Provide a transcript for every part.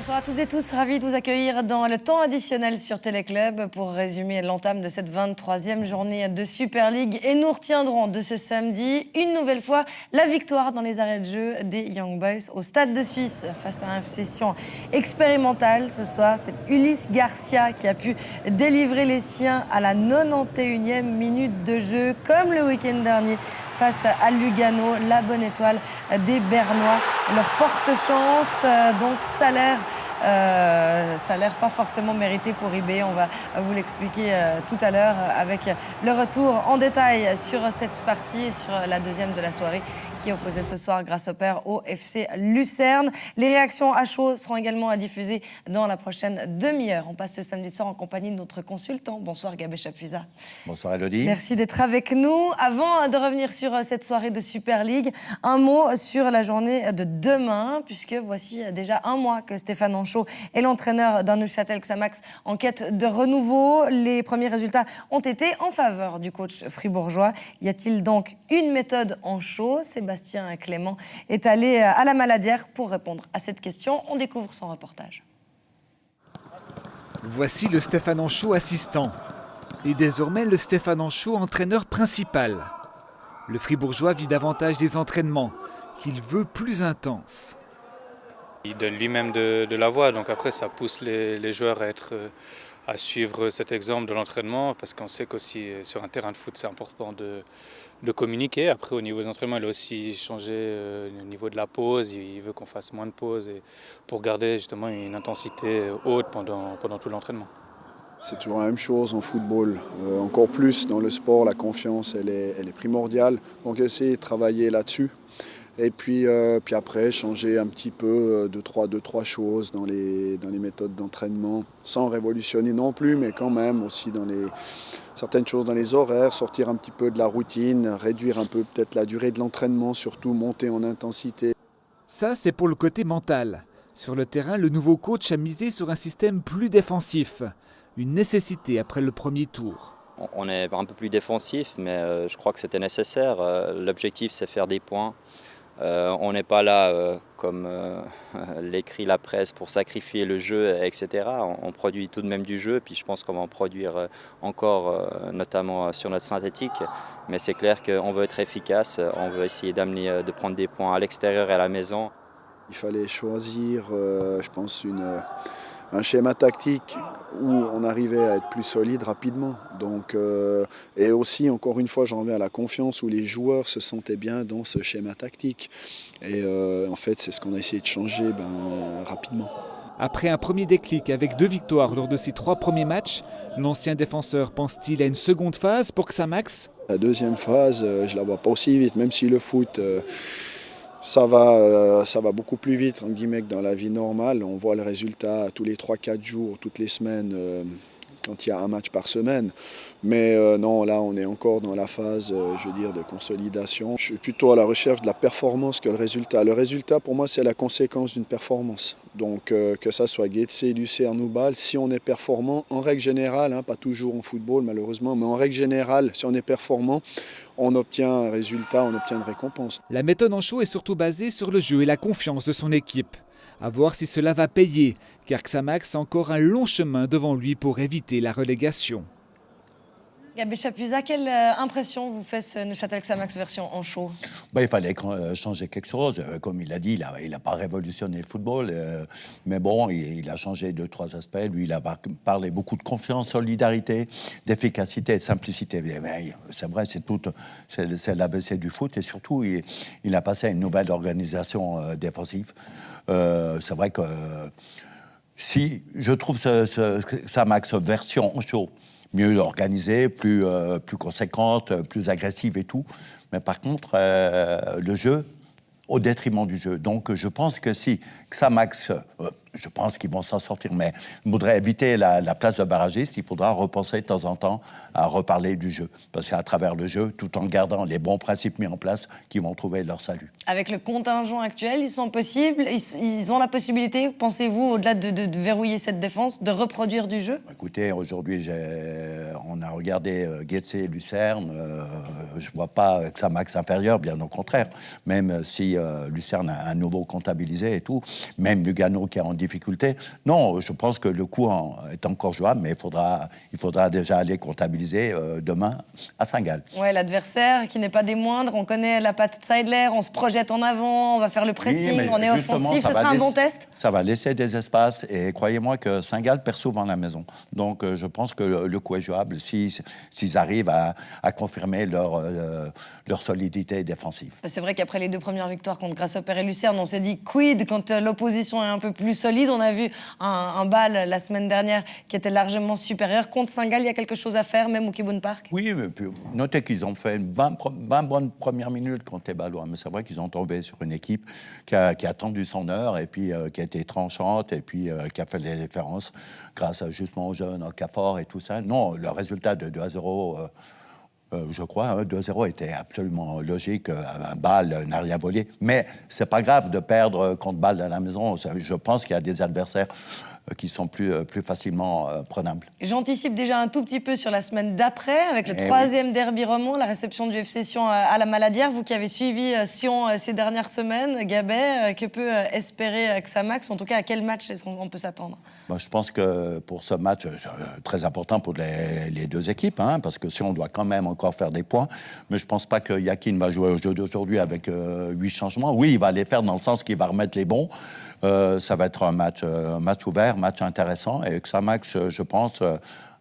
Bonsoir à toutes et tous, ravi de vous accueillir dans le temps additionnel sur Téléclub pour résumer l'entame de cette 23e journée de Super League. Et nous retiendrons de ce samedi, une nouvelle fois, la victoire dans les arrêts de jeu des Young Boys au Stade de Suisse face à une session expérimentale. Ce soir, c'est Ulysse Garcia qui a pu délivrer les siens à la 91e minute de jeu, comme le week-end dernier face à Lugano, la bonne étoile des Bernois. Leur porte-chance, donc salaire pas forcément mérité pour IB. On va vous l'expliquer tout à l'heure avec le retour en détail sur cette partie et sur la deuxième de la soirée qui opposait ce soir grâce au père au FC Lucerne. Les réactions à chaud seront également à diffuser dans la prochaine demi-heure. On passe ce samedi soir en compagnie de notre consultant. Bonsoir Gabé Chapuisat. Bonsoir Elodie. Merci d'être avec nous. Avant de revenir sur cette soirée de Super League, un mot sur la journée de demain, puisque voici déjà un mois que Stéphane Anchaud est l'entraîneur d'un Neuchâtel Xamax en quête de renouveau. Les premiers résultats ont été en faveur du coach fribourgeois. Y a-t-il donc une méthode Anchaud ? Sébastien Clément est allé à la Maladière pour répondre à cette question. On découvre son reportage. Voici le Stéphane Anchaud assistant et désormais le Stéphane Anchaud entraîneur principal. Le fribourgeois vit davantage des entraînements qu'il veut plus intenses. Il donne lui-même de la voix, donc après ça pousse les joueurs à suivre cet exemple de l'entraînement, parce qu'on sait qu'aussi sur un terrain de foot c'est important de communiquer. Après au niveau des entraînements il a aussi changé au niveau de la pause, il veut qu'on fasse moins de pauses et pour garder justement une intensité haute pendant tout l'entraînement. C'est toujours la même chose en football, encore plus dans le sport, la confiance elle est primordiale, donc essayer de travailler là-dessus. Et puis après, changer un petit peu deux, trois choses dans les méthodes d'entraînement, sans révolutionner non plus, mais quand même aussi dans certaines choses dans les horaires, sortir un petit peu de la routine, réduire un peu peut-être la durée de l'entraînement, surtout monter en intensité. Ça, c'est pour le côté mental. Sur le terrain, le nouveau coach a misé sur un système plus défensif, une nécessité après le premier tour. On est un peu plus défensif, mais je crois que c'était nécessaire. L'objectif, c'est faire des points. On n'est pas là, comme l'écrit la presse, pour sacrifier le jeu, etc. On produit tout de même du jeu, puis je pense qu'on va en produire encore, notamment sur notre synthétique. Mais c'est clair qu'on veut être efficace, on veut essayer de prendre des points à l'extérieur et à la maison. Il fallait choisir, je pense, un schéma tactique où on arrivait à être plus solide rapidement. Donc, et aussi, encore une fois, j'en reviens à la confiance où les joueurs se sentaient bien dans ce schéma tactique. Et en fait, c'est ce qu'on a essayé de changer rapidement. Après un premier déclic avec 2 victoires lors de ses 3 premiers matchs, l'ancien défenseur pense-t-il à une seconde phase pour Xamax ? La deuxième phase, je ne la vois pas aussi vite, même si le foot... Ça va beaucoup plus vite en guillemets que dans la vie normale. On voit le résultat tous les 3-4 jours, toutes les semaines, quand il y a un match par semaine. Mais non, là on est encore dans la phase de consolidation. Je suis plutôt à la recherche de la performance que le résultat. Le résultat pour moi c'est la conséquence d'une performance. Donc que ça soit Getse, Lucerne ou Bâle, si on est performant, en règle générale, pas toujours en football malheureusement, mais en règle générale, si on est performant, on obtient un résultat, on obtient une récompense. La méthode Anchaud est surtout basée sur le jeu et la confiance de son équipe. À voir si cela va payer, car Xamax a encore un long chemin devant lui pour éviter la relégation. Gabé Chapuisat, quelle impression vous fait ce Neuchâtel Xamax version Anchaud ? Il fallait changer quelque chose. Comme il a dit, il n'a pas révolutionné le football. Mais bon, il a changé 2-3 aspects. Lui, il a parlé beaucoup de confiance, solidarité, d'efficacité et de simplicité. Mais c'est vrai, c'est l'ABC du foot. Et surtout, il a passé à une nouvelle organisation défensive. C'est vrai que si je trouve ce Xamax version Anchaud mieux organisée, plus conséquente, plus agressive et tout. Mais par contre, le jeu, au détriment du jeu. Donc, je pense que si Xamax, je pense qu'ils vont s'en sortir, mais il faudrait éviter la place de barragiste. Il faudra repenser de temps en temps à reparler du jeu. Parce qu'à travers le jeu, tout en gardant les bons principes mis en place, qu'ils vont trouver leur salut. Avec le contingent actuel, ils ont la possibilité, pensez-vous, au-delà de verrouiller cette défense, de reproduire du jeu ? Écoutez, aujourd'hui, on a regardé Getse et Lucerne. Je ne vois pas Xamax inférieur, bien au contraire. Même si Lucerne a à nouveau comptabilisé et tout, même Lugano qui est en difficulté. Non, je pense que le coup est encore jouable, mais il faudra déjà aller comptabiliser demain à Saint-Gall. Ouais, l'adversaire qui n'est pas des moindres, on connaît la patte Seidler, on se projette en avant, on va faire le pressing, Oui, on est offensif, ce sera un bon test? Ça va laisser des espaces et croyez-moi que Saint-Gall perd souvent la maison. Donc je pense que le coup est jouable s'ils arrivent à confirmer leur solidité défensive. C'est vrai qu'après les 2 premières victoires contre Grasshopper et Lucerne, on s'est dit quid quand l'opposition est un peu plus solide. On a vu un Bâle la semaine dernière qui était largement supérieur. Contre Saint-Gall, il y a quelque chose à faire, même au Kibun Park? Oui, mais puis, notez qu'ils ont fait 20 bonnes premières minutes contre les Bâlois. Mais c'est vrai qu'ils ont tombé sur une équipe qui a attendu son heure et puis qui a été tranchante et puis qui a fait les différences grâce justement aux jeunes, au Okafor et tout ça. Non, le résultat de 2-0... je crois, 2-0 était absolument logique. Un Bâle n'a rien volé. Mais c'est pas grave de perdre contre Bâle à la maison. Je pense qu'il y a des adversaires qui sont plus facilement prenables. J'anticipe déjà un tout petit peu sur la semaine d'après, avec le 3e derby roman, la réception du FC Sion à la Maladière. Vous qui avez suivi Sion ces dernières semaines, Gabet, que peut espérer Xamax? En tout cas, à quel match on peut s'attendre? Je pense que pour ce match, très important pour les 2 équipes, hein, parce que Sion doit quand même encore faire des points. Mais je ne pense pas que Yakin va jouer au jeu d'aujourd'hui avec 8 changements. Oui, il va les faire dans le sens qu'il va remettre les bons. Ça va être un match ouvert, match intéressant. Et Xamax, je pense,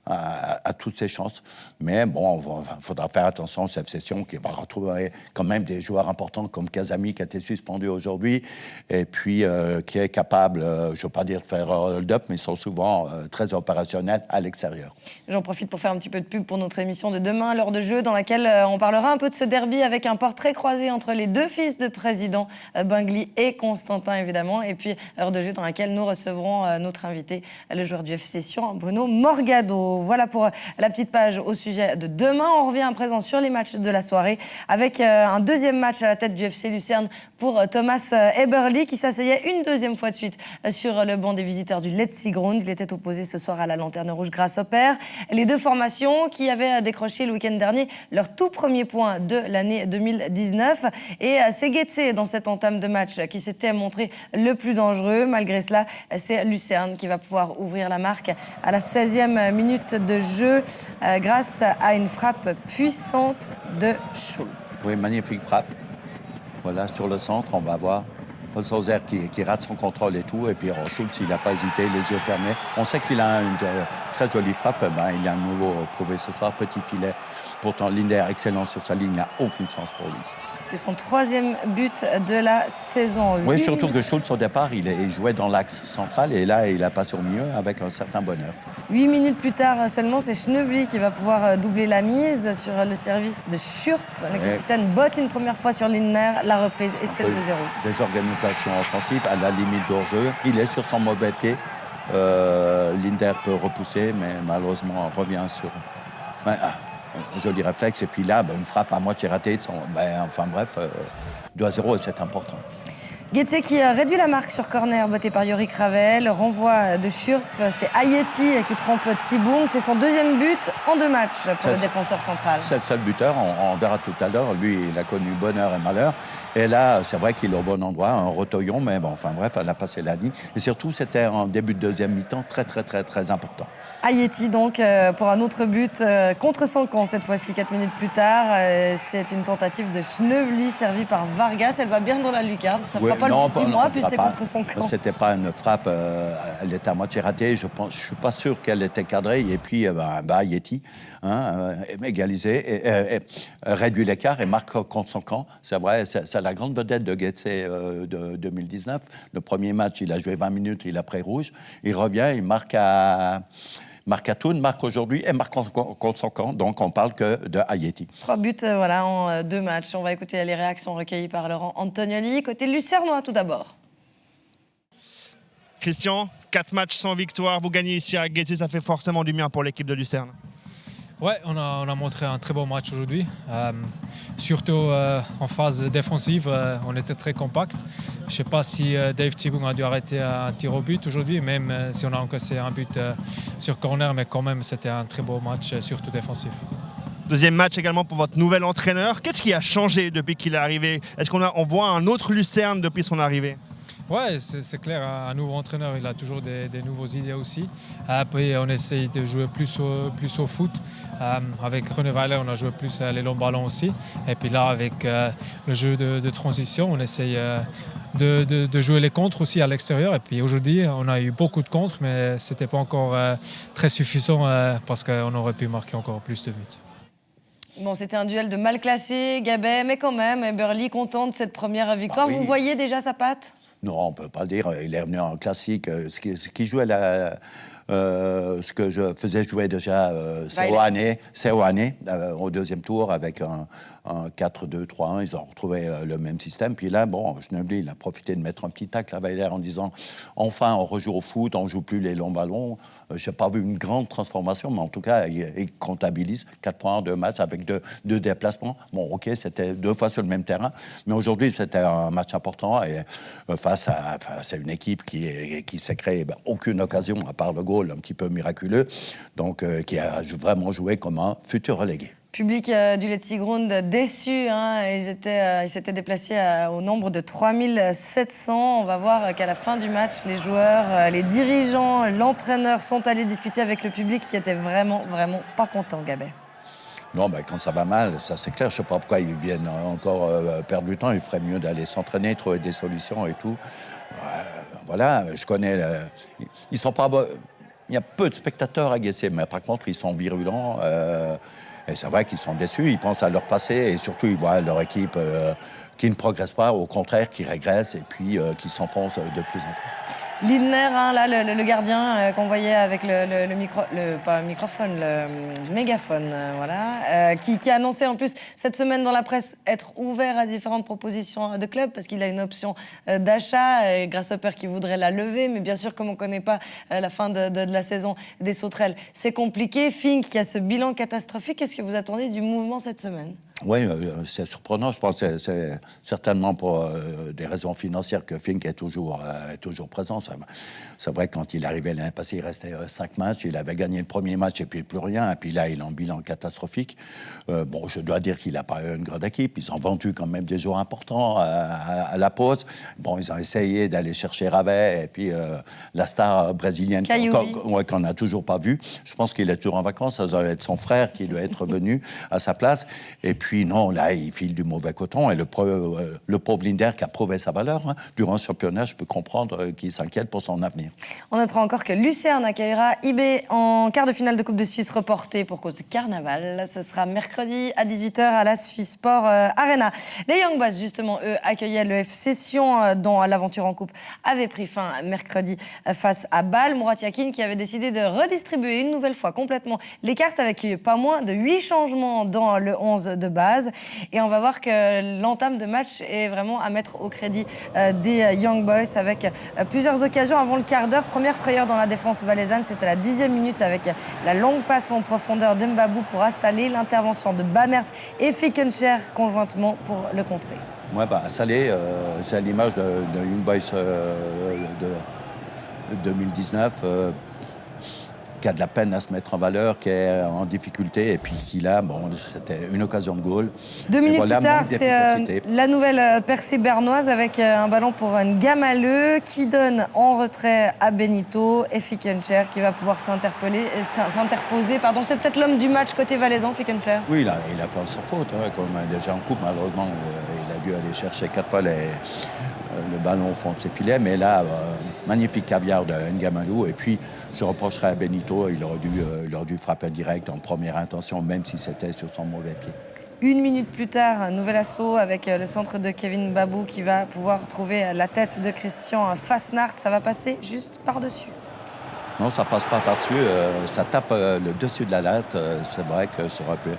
a toutes ses chances. Mais bon, il faudra faire attention à cette session qui va retrouver quand même des joueurs importants comme Kazami qui a été suspendu aujourd'hui et puis qui est capable, je ne veux pas dire de faire hold-up, mais ils sont souvent très opérationnels à l'extérieur. J'en profite pour faire un petit peu de pub pour notre émission de demain, l'heure de jeu, dans laquelle on parlera un peu de ce derby avec un portrait croisé entre les 2 fils de président, Bingli et Constantin évidemment, et puis heure de jeu dans laquelle nous recevrons notre invité, le joueur du FC Sion, Bruno Morgado. Voilà pour la petite page au sujet de demain. On revient à présent sur les matchs de la soirée avec un 2e match à la tête du FC Lucerne pour Thomas Eberli qui s'asseyait une 2e fois de suite sur le banc des visiteurs du Letzigrund. Il était opposé ce soir à la Lanterne Rouge Grasshopper. Les 2 formations qui avaient décroché le week-end dernier leur tout premier point de l'année 2019. Et c'est Getse dans cette entame de match qui s'était montré le plus dangereux. Malgré cela, c'est Lucerne qui va pouvoir ouvrir la marque à la 16e minute de jeu grâce à une frappe puissante de Schultz. Oui, magnifique frappe. Voilà, sur le centre, on va voir Holzhauser qui rate son contrôle et tout. Et puis Schultz, il n'a pas hésité, les yeux fermés. On sait qu'il a une très jolie frappe. Il a à nouveau prouvé ce soir, petit filet. Pourtant, Linder, excellent sur sa ligne, n'a aucune chance pour lui. C'est son 3e but de la saison. Oui, surtout que Schultz, au départ, il jouait dans l'axe central et là, il a passé au milieu avec un certain bonheur. 8 minutes plus tard seulement, c'est Schnevely qui va pouvoir doubler la mise sur le service de Schurpf. Le capitaine botte une première fois sur Lindner, la reprise et c'est le 2-0. Des organisations offensives à la limite d'hors-jeu. Il est sur son mauvais pied. Linder peut repousser, mais malheureusement revient sur... un joli réflexe, et puis là, une frappe à moitié ratée. Enfin bref, 2-0 et c'est important. Getse qui réduit la marque sur corner, botté par Yorick Ravel. Renvoi de Schurpf, c'est Ayeti qui trompe Tsibung. C'est son 2e but en 2 matchs pour le défenseur central. C'est le seul buteur, on verra tout à l'heure. Lui, il a connu bonheur et malheur. Et là, c'est vrai qu'il est au bon endroit, un rotoyon, mais bon, enfin bref, elle a passé la ligne. Et surtout, c'était en début de 2e mi-temps très, très, très, très important. Ayeti donc pour un autre but contre Sancan cette fois-ci 4 minutes plus tard. C'est une tentative de Schnevely servie par Vargas. Elle va bien dans la lucarne. Ça fera pas le but du mois, puis c'est contre Sancan. C'était pas une frappe, elle était à moitié ratée. Je suis pas sûr qu'elle était cadrée. Et puis Ayeti égalisé, réduit l'écart et marque contre Sancan. C'est vrai, c'est la grande vedette de Getse de 2019. Le premier match, il a joué 20 minutes, il a pris rouge. Il revient, il marque à Thun, marque aujourd'hui et marque contre son camp. Donc, on parle que de Ayeti. 3 buts en 2 matchs. On va écouter les réactions recueillies par Laurent Antonioli. Côté lucernois, tout d'abord. Christian, 4 matchs sans victoire. Vous gagnez ici à Getse, ça fait forcément du bien pour l'équipe de Lucerne. Ouais, on a montré un très bon match aujourd'hui. Surtout en phase défensive, on était très compact. Je ne sais pas si Dave Tsibung a dû arrêter un tir au but aujourd'hui, même si on a encaissé un but sur corner, mais quand même c'était un très beau match, surtout défensif. Deuxième match également pour votre nouvel entraîneur. Qu'est-ce qui a changé depuis qu'il est arrivé? Est-ce qu'on voit un autre Lucerne depuis son arrivée? Ouais, c'est clair, un nouveau entraîneur, il a toujours des nouvelles idées aussi. Après, on essaye de jouer plus au foot. Avec René Weiler, on a joué plus les longs ballons aussi. Et puis là, avec le jeu de transition, on essaye de jouer les contres aussi à l'extérieur. Et puis aujourd'hui, on a eu beaucoup de contres, mais ce n'était pas encore très suffisant parce qu'on aurait pu marquer encore plus de buts. Bon, c'était un duel de mal classé, Gabet, mais quand même, Eberly content de cette première victoire. Ah oui. Vous voyez déjà sa patte? Non, on ne peut pas le dire. Il est revenu en classique. Ce qui jouait ce que je faisais jouer déjà Seoane au deuxième tour avec un 4-2-3-1. Ils ont retrouvé le même système. Puis là, Schneebly, il a profité de mettre un petit tacle à Weiler en disant « Enfin, on rejoue au foot, on ne joue plus les longs ballons. » Je n'ai pas vu une grande transformation, mais en tout cas, il comptabilise 4 points en 2 matchs avec deux déplacements. Bon, OK, c'était 2 fois sur le même terrain, mais aujourd'hui, c'était un match important et face à une équipe qui s'est créée aucune occasion, à part le goal un petit peu miraculeux, donc qui a vraiment joué comme un futur relégué. Public du Letzigrund déçu, hein. Ils s'étaient déplacés au nombre de 3700. On va voir qu'à la fin du match, les joueurs, les dirigeants, l'entraîneur sont allés discuter avec le public qui était vraiment, vraiment pas content, Gabet. Non, quand ça va mal, ça c'est clair. Je ne sais pas pourquoi ils viennent encore perdre du temps. Il ferait mieux d'aller s'entraîner, trouver des solutions et tout. Voilà, je connais... Ils sont pas... Il y a peu de spectateurs à Guessé, mais par contre, ils sont virulents. Et c'est vrai qu'ils sont déçus, ils pensent à leur passé et surtout, ils voient leur équipe qui ne progresse pas, au contraire, qui régresse et puis qui s'enfonce de plus en plus. Lindner, hein, là, le gardien qu'on voyait avec le mégaphone, voilà, qui a annoncé en plus cette semaine dans la presse être ouvert à différentes propositions de clubs parce qu'il a une option d'achat, Grasshopper qui voudrait la lever, mais bien sûr, comme on ne connaît pas la fin de la saison des Sauterelles, c'est compliqué. Fink qui a ce bilan catastrophique, qu'est-ce que vous attendez du mouvement cette semaine ? Oui, c'est surprenant. Je pense que c'est certainement pour des raisons financières que Fink est toujours présent. C'est vrai que quand il arrivait l'année passée, il restait 5 matchs. Il avait gagné le premier match et puis plus rien. Et puis là, il a un bilan catastrophique. Je dois dire qu'il n'a pas eu une grande équipe. Ils ont vendu quand même des joueurs importants à la pause. Ils ont essayé d'aller chercher Ravet et puis la star brésilienne qu'on n'a toujours pas vue. Je pense qu'il est toujours en vacances. Ça doit être son frère qui doit être venu à sa place. Et puis non, là, il file du mauvais coton. Et le pauvre Linder qui a prouvé sa valeur durant ce championnat, je peux comprendre qu'il s'inquiète pour son avenir. On notera encore que Lucerne accueillera IB en quart de finale de Coupe de Suisse reportée pour cause de carnaval. Ce sera mercredi à 18h à la Suisse Sport Arena. Les Young Boys, justement, eux, accueillaient le FC Sion dont l'aventure en coupe avait pris fin mercredi face à Bâle. Murat Yakin qui avait décidé de redistribuer une nouvelle fois complètement les cartes avec pas moins de 8 changements dans le 11 de base. Et on va voir que l'entame de match est vraiment à mettre au crédit des Young Boys avec plusieurs occasions avant le quart d'heure. Première frayeur dans la défense valaisanne, c'était à la 10e minute avec la longue passe en profondeur d'Mbabou pour Assalé, l'intervention de Bamert et Fickencher conjointement pour le contrer. Ouais, Assalé, c'est à l'image de Young Boys de 2019. Qui a de la peine à se mettre en valeur, qui est en difficulté, et puis qui là, c'était une occasion de goal. 2 minutes plus tard, c'est la nouvelle percée bernoise avec un ballon pour Ngamaleu qui donne en retrait à Benito et Fickencher qui va pouvoir s'interposer. C'est peut-être l'homme du match côté valaisan, Fickencher. Oui, il a fait sans faute, comme déjà en coupe, malheureusement. Il a dû aller chercher 4 fois le ballon au fond de ses filets, mais là, magnifique caviar de Ngamaleu. Et puis, je reprocherais à Benito, il aurait dû frapper direct en première intention, même si c'était sur son mauvais pied. 1 minute plus tard, un nouvel assaut avec le centre de Kevin Babou qui va pouvoir trouver la tête de Christian Fasnacht. Ça va passer juste par-dessus. Non, ça passe pas par-dessus, ça tape le dessus de la latte, c'est vrai que ça aurait pu...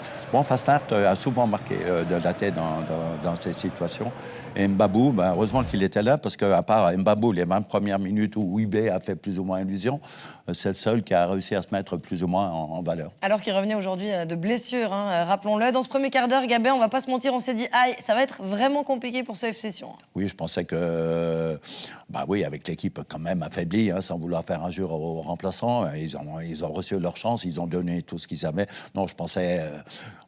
Fasnacht a souvent marqué de la tête dans ces situations. Et Mbabou, heureusement qu'il était là, parce qu'à part Mbabou, les 20 premières minutes où Ibé a fait plus ou moins illusion, c'est le seul qui a réussi à se mettre plus ou moins en valeur. Alors qu'il revenait aujourd'hui de blessure, rappelons-le. Dans ce premier quart d'heure, Gabet, on va pas se mentir, on s'est dit, ça va être vraiment compliqué pour ce FC Sion. Oui, je pensais que, avec l'équipe quand même affaiblie, sans vouloir faire un jeu au remplaçant. Ils ont reçu leur chance, ils ont donné tout ce qu'ils avaient. Non, je pensais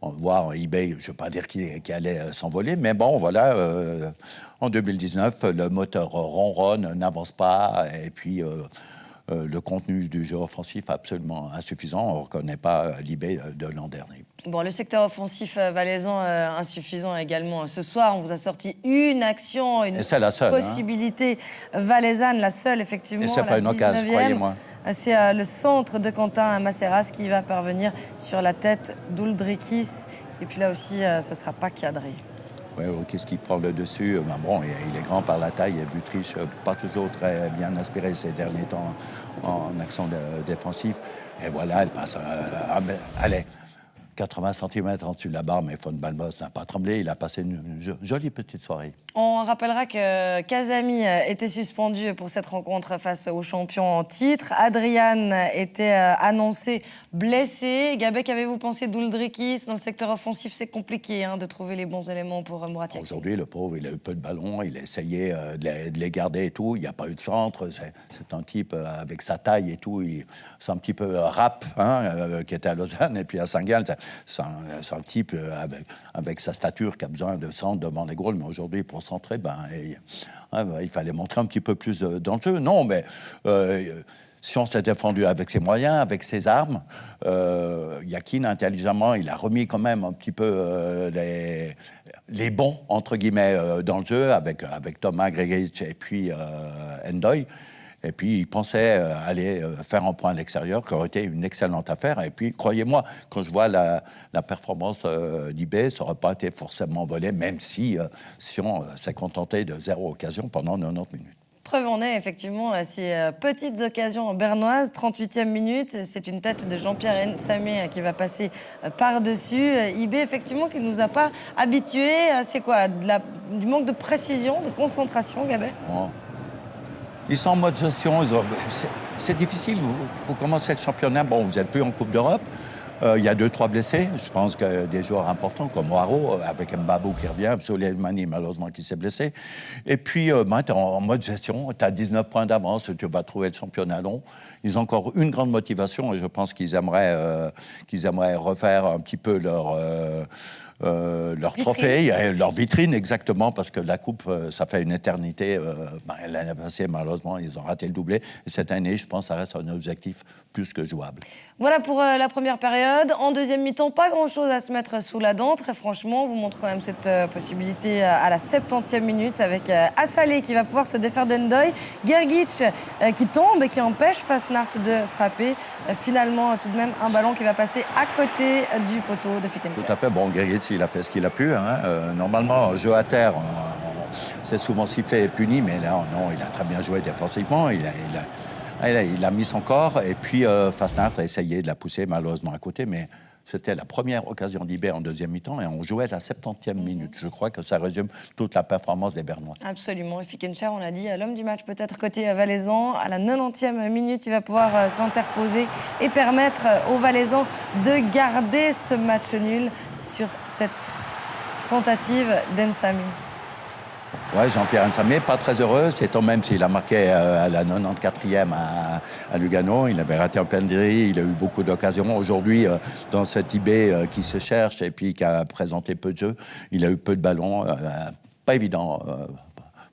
voir eBay, je ne veux pas dire qu'il allait s'envoler, mais bon, voilà, en 2019, le moteur ronronne, n'avance pas, et puis le contenu du jeu offensif absolument insuffisant. On ne reconnaît pas l'eBay de l'an dernier. Bon, le secteur offensif valaisan insuffisant également. Ce soir, on vous a sorti une action, une possibilité valaisanne, la seule effectivement. Et c'est pas une occasion, croyez-moi. C'est le centre de Quentin Masseras qui va parvenir sur la tête d'Uldrikis. Et puis là aussi, ce ne sera pas cadré. Oui, qu'est-ce qui prend le dessus? Ben bon, il est grand par la taille. Vutriche, pas toujours très bien inspiré ces derniers temps en action défensif. Et voilà, elle passe. Allez, 80 cm en dessus de la barre, mais Von Balmos n'a pas tremblé. Il a passé une jolie petite soirée. On rappellera que Casami était suspendu pour cette rencontre face au champion en titre. Adrian était annoncé blessé. Gabek, qu'avez-vous pensé d'Uldrikis? Dans le secteur offensif, c'est compliqué de trouver les bons éléments pour Murat Yakin. Aujourd'hui, le pauvre, il a eu peu de ballons. Il a essayé de les garder et tout. Il n'y a pas eu de centre. C'est un type avec sa taille et tout. C'est un petit peu rap, qui était à Lausanne. Et puis à Saint-Gall, c'est un type avec sa stature qui a besoin de centre devant les gros. Mais aujourd'hui, pour centrer, il fallait montrer un petit peu plus d'enjeu. Non, mais si on s'est défendu avec ses moyens, avec ses armes, Yakin, intelligemment, il a remis quand même un petit peu les bons, entre guillemets, dans le jeu, avec Thomas Gregic et puis Ndoye. Et puis, il pensait aller faire un point à l'extérieur, qui aurait été une excellente affaire. Et puis, croyez-moi, quand je vois la performance d'eBay, ça n'aurait pas été forcément volé, même si on s'est contenté de 0 occasion pendant 90 minutes. Preuve en est, effectivement, ces petites occasions bernoises. 38e minute, c'est une tête de Jean-Pierre Nsamé qui va passer par-dessus. eBay, effectivement, qui ne nous a pas habitués. C'est quoi? Du manque de précision, de concentration, Gabet? Ils sont en mode gestion. C'est difficile. Vous commencez le championnat. Bon, vous n'êtes plus en Coupe d'Europe. Il y a 2-3 blessés. Je pense que des joueurs importants comme Waro, avec Mbabou qui revient, Soleimani, malheureusement, qui s'est blessé. Et puis, tu es en mode gestion. Tu as 19 points d'avance. Tu vas trouver le championnat long. Ils ont encore une grande motivation et je pense qu'ils aimeraient refaire un petit peu leur trophée, leur vitrine, exactement, parce que la Coupe, ça fait une éternité. L'année passée, malheureusement, ils ont raté le doublé. Et cette année, je pense que ça reste un objectif plus que jouable. Voilà pour la première période. En deuxième mi-temps, pas grand-chose à se mettre sous la dent. Très franchement, on vous montre quand même cette possibilité à la 70e minute avec Assalé qui va pouvoir se défaire d'Ndoye. Gergic qui tombe et qui empêche Fasnacht de frapper. Finalement, tout de même, un ballon qui va passer à côté du poteau de Fickencher. Tout à fait. Bon, Gergic, il a fait ce qu'il a pu. Normalement, jeu à terre, c'est souvent sifflé et puni, mais là, non, il a très bien joué défensivement. Il a mis son corps et puis Fasnacht a essayé de la pousser malheureusement à côté, mais c'était la première occasion d'eBay en deuxième mi-temps et on jouait à la 70e minute. Je crois que ça résume toute la performance des Bernois. Absolument. Et Fickencher, on l'a dit, l'homme du match peut-être côté valaisan. À la 90e minute, il va pouvoir s'interposer et permettre aux Valaisans de garder ce match nul sur cette tentative d'Nsamé. Ouais, Jean-Pierre Nsamé, pas très heureux. C'est tout même s'il a marqué à la 94e à Lugano. Il avait raté un penalty, il a eu beaucoup d'occasions. Aujourd'hui, dans cet eBay qui se cherche et puis qui a présenté peu de jeux, il a eu peu de ballons. Pas évident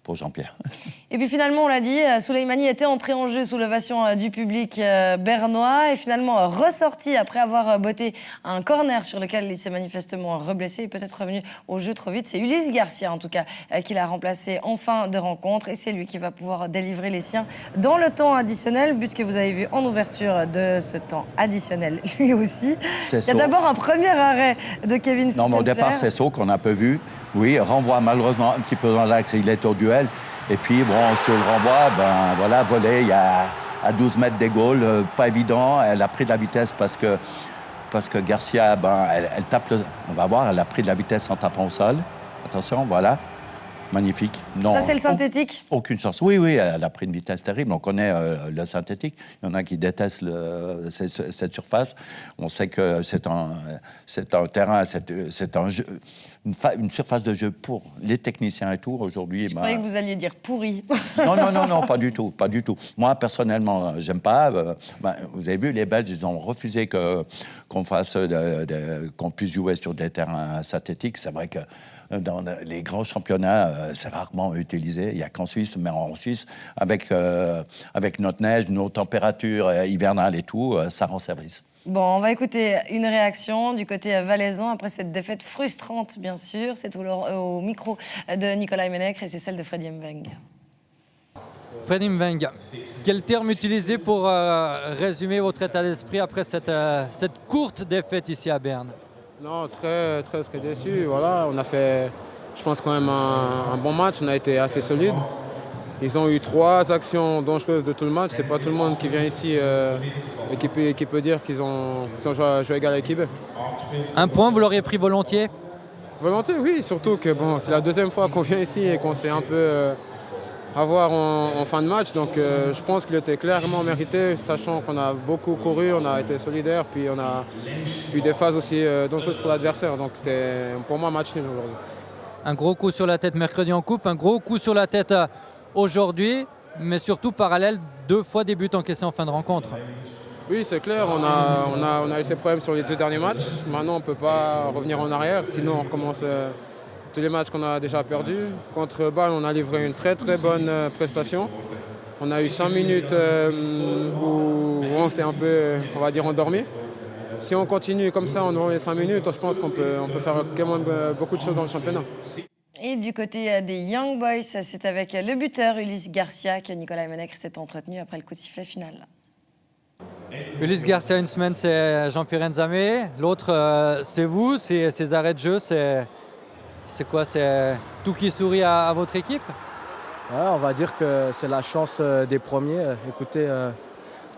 pour Jean-Pierre. Et puis finalement, on l'a dit, Soleimani était entré en jeu sous l'ovation du public bernois et finalement ressorti après avoir botté un corner sur lequel il s'est manifestement reblessé et peut-être revenu au jeu trop vite. C'est Ulysse Garcia, en tout cas, qui l'a remplacé en fin de rencontre et c'est lui qui va pouvoir délivrer les siens dans le temps additionnel. But que vous avez vu en ouverture de ce temps additionnel, lui aussi. Il y a d'abord un premier arrêt de Kevin Fickencher. Non, mais au départ, c'est Sceaux qu'on a un peu vu. Oui, renvoie malheureusement un petit peu dans l'axe, il est au duel. Et puis, bon, sur le renvoi, voilà, volé, il y a à 12 mètres des goals, pas évident. Elle a pris de la vitesse parce que Garcia, elle tape on va voir, elle a pris de la vitesse en tapant au sol. Attention, voilà. magnifique. Non, Ça, c'est le synthétique. Aucune chance. Oui, elle a pris une vitesse terrible. On connaît le synthétique. Il y en a qui détestent cette surface. On sait que c'est un terrain, c'est un jeu, une surface de jeu pour les techniciens et tout. Aujourd'hui, Je croyais que vous alliez dire pourri. Non, pas du tout. Moi, personnellement, j'aime pas. Vous avez vu, les Belges, ils ont refusé qu'on puisse jouer sur des terrains synthétiques. C'est vrai que dans les grands championnats, c'est rarement utilisé. Il n'y a qu'en Suisse, mais en Suisse, avec notre neige, nos températures hivernales et tout, ça rend service. Bon, on va écouter une réaction du côté valaisan après cette défaite frustrante, bien sûr. C'est au micro de Nicolas Menecre et c'est celle de Freddy Mveng. Freddy Mveng, quel terme utiliser pour résumer votre état d'esprit après cette courte défaite ici à Berne? Non, très déçu. Voilà, on a fait, je pense, quand même un bon match. On a été assez solide. Ils ont eu 3 actions dangereuses de tout le match. C'est pas tout le monde qui vient ici et qui peut dire qu'ils ont joué égal à l'équipe. Un point, vous l'auriez pris volontiers? Volontiers, oui. Surtout que c'est la 2e fois qu'on vient ici et qu'on s'est un peu avoir en fin de match. Donc je pense qu'il était clairement mérité, sachant qu'on a beaucoup couru, on a été solidaires, puis on a eu des phases aussi dangereuses pour l'adversaire. Donc c'était pour moi un match nul aujourd'hui. Un gros coup sur la tête mercredi en coupe, un gros coup sur la tête aujourd'hui, mais surtout parallèle, 2 fois des buts encaissés en fin de rencontre. Oui, c'est clair, on a eu ces problèmes sur les 2 derniers matchs. Maintenant, on ne peut pas revenir en arrière, sinon on recommence tous les matchs qu'on a déjà perdus. Contre Bâle, on a livré une très bonne prestation. On a eu 5 minutes où on s'est un peu, on va dire, endormi. Si on continue comme ça en durant les 5 minutes, je pense qu'on peut faire quand même beaucoup de choses dans le championnat. Et du côté des Young Boys, c'est avec le buteur Ulysse Garcia que Nicolas Menecre s'est entretenu après le coup de sifflet final. Ulysse Garcia, une semaine, c'est Jean-Pierre Nzamé. L'autre, c'est vous, c'est ces arrêts de jeu, c'est quoi? C'est tout qui sourit à votre équipe? Ouais, on va dire que c'est la chance des premiers. Écoutez,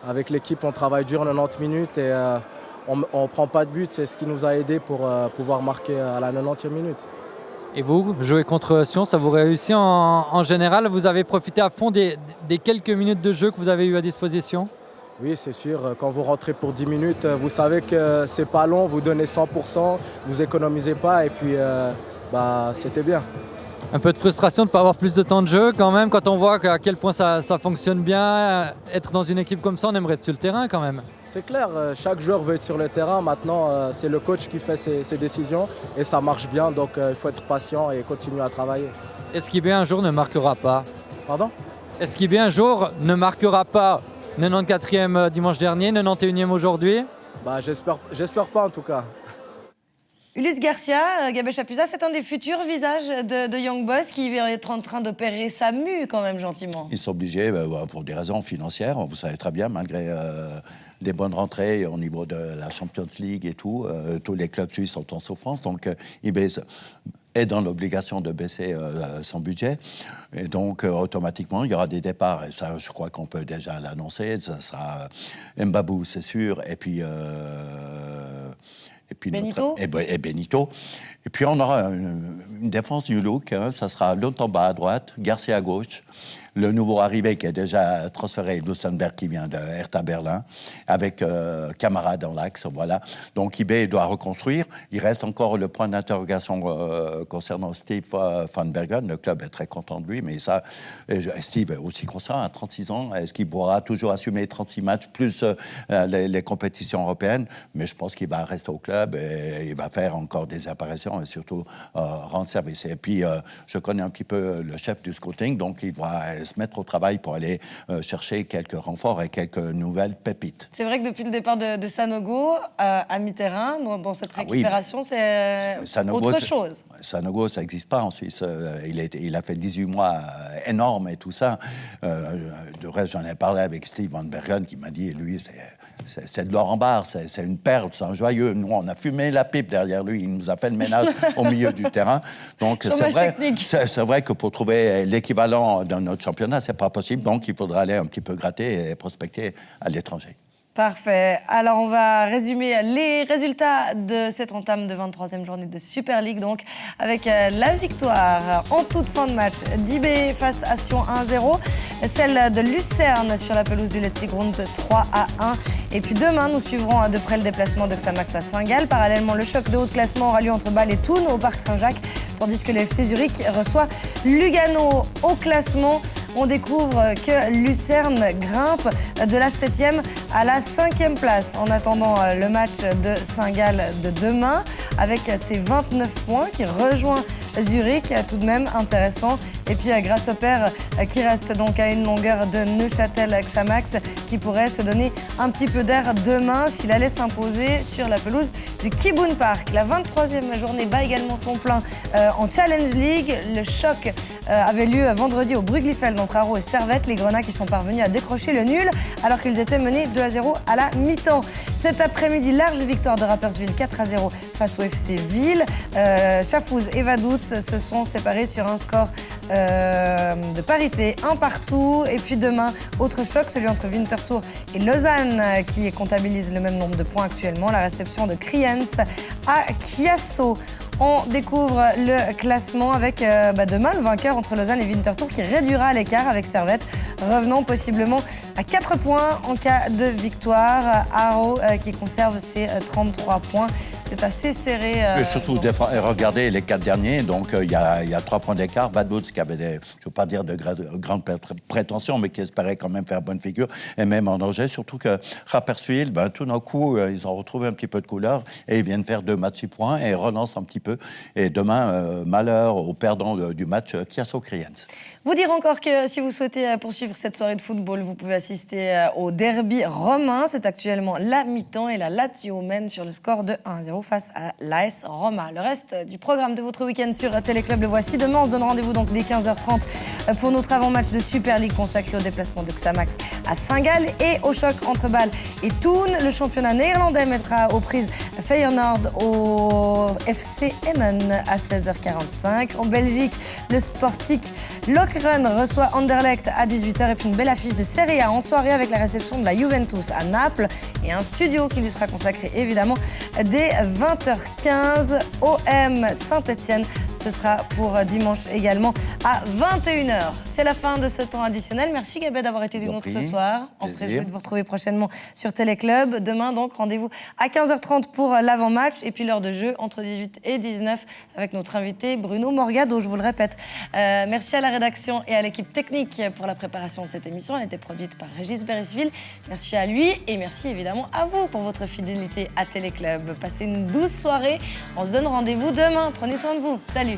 avec l'équipe, on travaille dur 90 minutes et on ne prend pas de but. C'est ce qui nous a aidés pour pouvoir marquer à la 90e minute. Et vous, jouer contre Sion, ça vous réussit en général? Vous avez profité à fond des quelques minutes de jeu que vous avez eu à disposition? Oui, c'est sûr. Quand vous rentrez pour 10 minutes, vous savez que c'est pas long, vous donnez 100%, vous économisez pas et puis c'était bien. Un peu de frustration de ne pas avoir plus de temps de jeu quand même, quand on voit à quel point ça fonctionne bien. Être dans une équipe comme ça, on aimerait être sur le terrain quand même. C'est clair, chaque joueur veut être sur le terrain. Maintenant, c'est le coach qui fait ses décisions et ça marche bien. Donc il faut être patient et continuer à travailler. Est-ce qu'IB un jour ne marquera pas? Pardon? Est-ce qu'IB un jour ne marquera pas 94e dimanche dernier, 91e aujourd'hui? J'espère pas en tout cas. Ulysse Garcia, Gabé Chapuisat, c'est un des futurs visages de Young Boys qui va être en train d'opérer sa mue quand même gentiment. Ils sont obligés pour des raisons financières, vous savez très bien, malgré des bonnes rentrées au niveau de la Champions League et tout, tous les clubs suisses sont en souffrance, donc IB est dans l'obligation de baisser son budget. Et donc, automatiquement, il y aura des départs. Et ça, je crois qu'on peut déjà l'annoncer. Ça sera Mbabou, c'est sûr. Et puis Benito. Et Benito. Et puis, on aura une défense du look. Ça sera Lontamba à droite, Garcia à gauche. Le nouveau arrivé qui est déjà transféré, Lustenberg, qui vient de Hertha Berlin, avec Camara dans l'axe. Voilà. Donc, IB doit reconstruire. Il reste encore le point d'interrogation concernant Steve Van Bergen. Le club est très content de lui, mais ça, Steve est aussi conscient, à 36 ans. Est-ce qu'il pourra toujours assumer 36 matchs, plus les compétitions européennes? Mais je pense qu'il va rester au club et il va faire encore des apparitions et surtout rendre service. Et puis, je connais un petit peu le chef du scouting, donc il va se mettre au travail pour aller chercher quelques renforts et quelques nouvelles pépites. C'est vrai que depuis le départ de Sanogo à mi-terrain, dans cette récupération, c'est Sanogo, autre chose. Sanogo, ça n'existe pas en Suisse. Il a fait 18 mois énormes et tout ça. De reste, j'en ai parlé avec Steve Van Bergen qui m'a dit, lui, c'est de l'or en barre, c'est une perle, c'est un joyeux. Nous, on a fumé la pipe derrière lui. Il nous a fait le ménage au milieu du terrain. Donc, c'est vrai que pour trouver l'équivalent dans notre championnat, c'est pas possible. Donc, il faudra aller un petit peu gratter et prospecter à l'étranger. Parfait. Alors, on va résumer les résultats de cette entame de 23e journée de Super League. Donc, avec la victoire en toute fin de match d'IB face à Sion 1-0. Celle de Lucerne sur la pelouse du Letzigrund 3-1. Et puis demain, nous suivrons de près le déplacement de Xamax à Saint-Gall. Parallèlement, le choc de haut de classement aura lieu entre Bâle et Thun au Parc Saint-Jacques. Tandis que le FC Zurich reçoit Lugano au classement. On découvre que Lucerne grimpe de la 7e à la 5e place en attendant le match de Saint-Gall de demain avec ses 29 points qui rejoint Zurich, tout de même intéressant. Et puis grâce au père qui reste donc à une longueur de Neuchâtel-Xamax qui pourrait se donner un petit peu d'air demain s'il allait s'imposer sur la pelouse du Kibun Park. La 23e journée bat également son plein en Challenge League. Le choc avait lieu vendredi au Bruglifeld entre Aro et Servette. Les Grenats qui sont parvenus à décrocher le nul alors qu'ils étaient menés 2-0 à la mi-temps. Cet après-midi, large victoire de Rapperswil 4-0 face au FC Ville. Chafouz et Vaduz se sont séparés sur un score de parité, un partout. Et puis demain, autre choc, celui entre Winterthur et Lausanne qui comptabilise le même nombre de points actuellement. La réception de Kriens à Chiasso. On découvre le classement avec demain le vainqueur entre Lausanne et Winterthur qui réduira l'écart avec Servette, revenant possiblement à 4 points en cas de victoire. Aro qui conserve ses 33 points. C'est assez serré. Et surtout, regardez les 4 derniers, donc il y a 3 points d'écart. Vaduz qui avait je ne veux pas dire de grandes prétentions, mais qui espérait quand même faire bonne figure, et même en danger. Surtout que Rapperswil, tout d'un coup, ils ont retrouvé un petit peu de couleur et ils viennent faire 2 matchs 6 points et relancent un petit peu. Et demain, malheur aux perdants du match Chiasso-Kriens. Vous dire encore que si vous souhaitez poursuivre cette soirée de football, vous pouvez assister au derby romain. C'est actuellement la mi-temps et la Lazio mène sur le score de 1-0 face à l'AS Roma. Le reste du programme de votre week-end sur Téléclub, le voici. Demain, on se donne rendez-vous donc dès 15h30 pour notre avant-match de Super League consacré au déplacement de Xamax à Saint-Gall et au choc entre Bâle et Thun. Le championnat néerlandais mettra aux prises Feyenoord au FC Emmen à 16h45. En Belgique, le Sporting Lokeren reçoit Anderlecht à 18h et puis une belle affiche de Serie A en soirée avec la réception de la Juventus à Naples et un studio qui lui sera consacré évidemment dès 20h15. OM Saint-Etienne, ce sera pour dimanche également à 21h. C'est la fin de ce temps additionnel. Merci Gabet d'avoir été du nôtre ce soir. On se réjouit de vous retrouver prochainement sur Téléclub. Demain donc, rendez-vous à 15h30 pour l'avant-match et puis l'heure de jeu entre 18 et 19 avec notre invité Bruno Morgado, je vous le répète. Merci à la rédaction et à l'équipe technique pour la préparation de cette émission. Elle a été produite par Régis Beresville. Merci à lui et merci évidemment à vous pour votre fidélité à Téléclub. Passez une douce soirée. On se donne rendez-vous demain. Prenez soin de vous. Salut.